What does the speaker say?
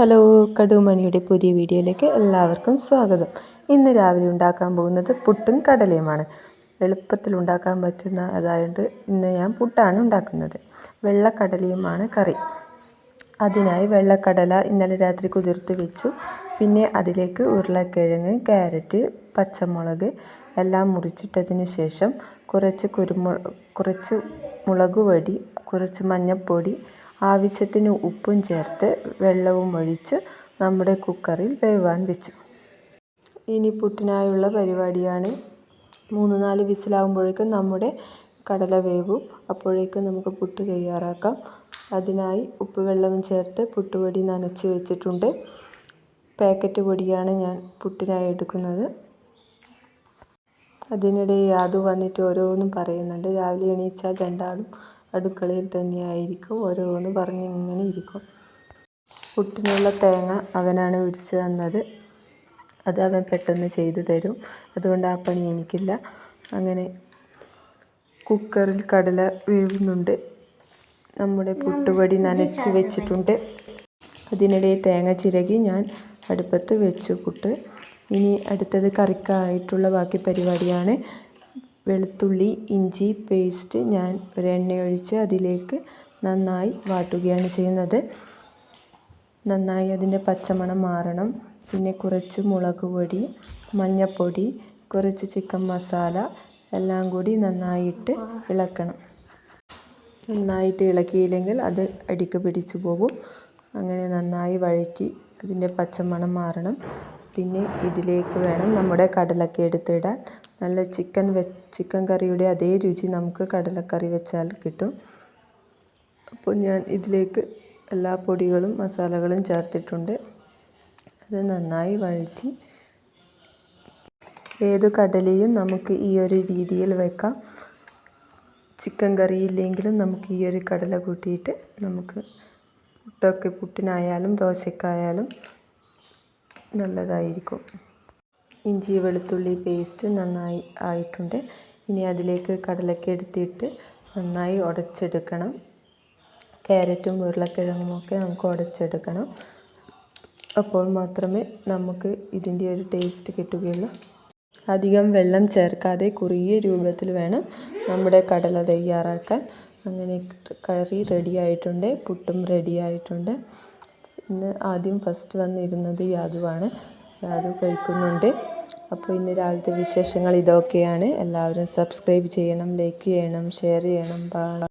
Hello, കടുമണിയുടെ പുതിയ വീഡിയോയിലേക്ക് എല്ലാവർക്കും സ്വാഗതം. ഇന്ന് രാവിലെ ഉണ്ടാക്കാൻ പോകുന്നത് പുട്ടും കടലയുമാണ്. എളുപ്പത്തിൽ ഉണ്ടാക്കാൻ പറ്റുന്ന അതായത് ഇന്ന് ഞാൻ പുട്ടാണ് ഉണ്ടാക്കുന്നത്. വെള്ളക്കടലയുമാണ് കറി. അതിനായി വെള്ളക്കടല ഇന്നലെ രാത്രി കുതിർത്ത് വെച്ചു. പിന്നെ അതിലേക്ക് ഉരുളക്കിഴങ്ങ്, ക്യാരറ്റ്, പച്ചമുളക് എല്ലാം മുറിച്ചിട്ടതിന് ശേഷം കുറച്ച് മുളക് പൊടി, കുറച്ച് മഞ്ഞൾപ്പൊടി, ആവശ്യത്തിന് ഉപ്പും ചേർത്ത് വെള്ളവും ഒഴിച്ച് നമ്മുടെ കുക്കറിൽ വേവാൻ വെച്ചു. ഇനി പുട്ടിനായുള്ള പരിപാടിയാണ്. 3-4 വിസിലാകുമ്പോഴേക്കും നമ്മുടെ കടല വേവും. അപ്പോഴേക്കും നമുക്ക് പുട്ട് തയ്യാറാക്കാം. അതിനായി ഉപ്പ് വെള്ളവും ചേർത്ത് പുട്ടുപൊടി നനച്ച് വെച്ചിട്ടുണ്ട്. പാക്കറ്റ് പൊടിയാണ് ഞാൻ പുട്ടിനായി എടുക്കുന്നത്. അതിനിടെ യാതു വന്നിട്ട് ഓരോന്നും പറയുന്നുണ്ട്. രാവിലെ എണീച്ചാൽ രണ്ടാളും അടുക്കളയിൽ തന്നെയായിരിക്കും. ഓരോന്ന് പറഞ്ഞിങ്ങനെ ഇരിക്കും. പുട്ടിനുള്ള തേങ്ങ അവനാണ് ഇടിച്ച് തന്നത്. അത് അവൻ പെട്ടെന്ന് ചെയ്തു തരും. അതുകൊണ്ട് ആ പണി എനിക്കില്ല. അങ്ങനെ കുക്കറിൽ കടല വേവുന്നുണ്ട്. നമ്മുടെ പുട്ടുപൊടി നനച്ച് വെച്ചിട്ടുണ്ട്. അതിനിടെ തേങ്ങ ചിരകി ഞാൻ അടുപ്പത്ത് വെച്ചു പുട്ട്. ഇനി അടുത്തത് കറിക്കായിട്ടുള്ള ബാക്കി പരിപാടിയാണ്. വെളുത്തുള്ളി ഇഞ്ചി പേസ്റ്റ് ഞാൻ ഒരു എണ്ണയൊഴിച്ച് അതിലേക്ക് നന്നായി വാട്ടുകയാണ് ചെയ്യുന്നത്. നന്നായി അതിൻ്റെ പച്ചമണം മാറണം. പിന്നെ കുറച്ച് മുളക് പൊടി, മഞ്ഞൾപ്പൊടി, കുറച്ച് ചിക്കൻ മസാല എല്ലാം കൂടി നന്നായിട്ട് ഇളക്കണം. നന്നായിട്ട് ഇളക്കിയില്ലെങ്കിൽ അത് അടിക്ക് പിടിച്ചു പോകും. അങ്ങനെ നന്നായി വഴറ്റി അതിൻ്റെ പച്ചമണം മാറണം. പിന്നെ ഇതിലേക്ക് വേണം നമ്മുടെ കടലക്ക എടുത്തിടാൻ. നല്ല ചിക്കൻ കറിയുടെ അതേ രുചി നമുക്ക് കടലക്കറി വെച്ചാൽ കിട്ടും. അപ്പോൾ ഞാൻ ഇതിലേക്ക് എല്ലാ പൊടികളും മസാലകളും ചേർത്തിട്ടുണ്ട്. അത് നന്നായി വഴറ്റി. ഏത് കടലയും നമുക്ക് ഈ ഒരു രീതിയിൽ വെക്കാം. ചിക്കൻ കറി ഇല്ലെങ്കിലും നമുക്ക് ഈ ഒരു കടല കൂട്ടിയിട്ട് നമുക്ക് പുട്ടിനായാലും ദോശക്കായാലും നല്ലതായിരിക്കും. ഇഞ്ചി വെളുത്തുള്ളി പേസ്റ്റ് നന്നായി ആയിട്ടുണ്ട്. ഇനി അതിലേക്ക് കടലക്ക എടുത്തിട്ട് നന്നായി ഉടച്ചെടുക്കണം. ക്യാരറ്റും ഉരുളക്കിഴങ്ങുമൊക്കെ നമുക്ക് ഉടച്ചെടുക്കണം. അപ്പോൾ മാത്രമേ നമുക്ക് ഇതിൻ്റെ ഒരു ടേസ്റ്റ് കിട്ടുകയുള്ളൂ. അധികം വെള്ളം ചേർക്കാതെ കുറുകിയ രൂപത്തിൽ വേണം നമ്മുടെ കടല തയ്യാറാക്കാൻ. അങ്ങനെ കറി റെഡി ആയിട്ടുണ്ട്. പുട്ടും റെഡി ആയിട്ടുണ്ട്. ഇന്ന് ആദ്യം ഫസ്റ്റ് വന്നിരുന്നത് യാതുവാണ്. യാതു കഴിക്കുന്നുണ്ട്. അപ്പോൾ ഇന്ന് രാവിലത്തെ വിശേഷങ്ങൾ ഇതൊക്കെയാണ്. എല്ലാവരും സബ്സ്ക്രൈബ് ചെയ്യണം, ലൈക്ക് ചെയ്യണം, ഷെയർ ചെയ്യണം.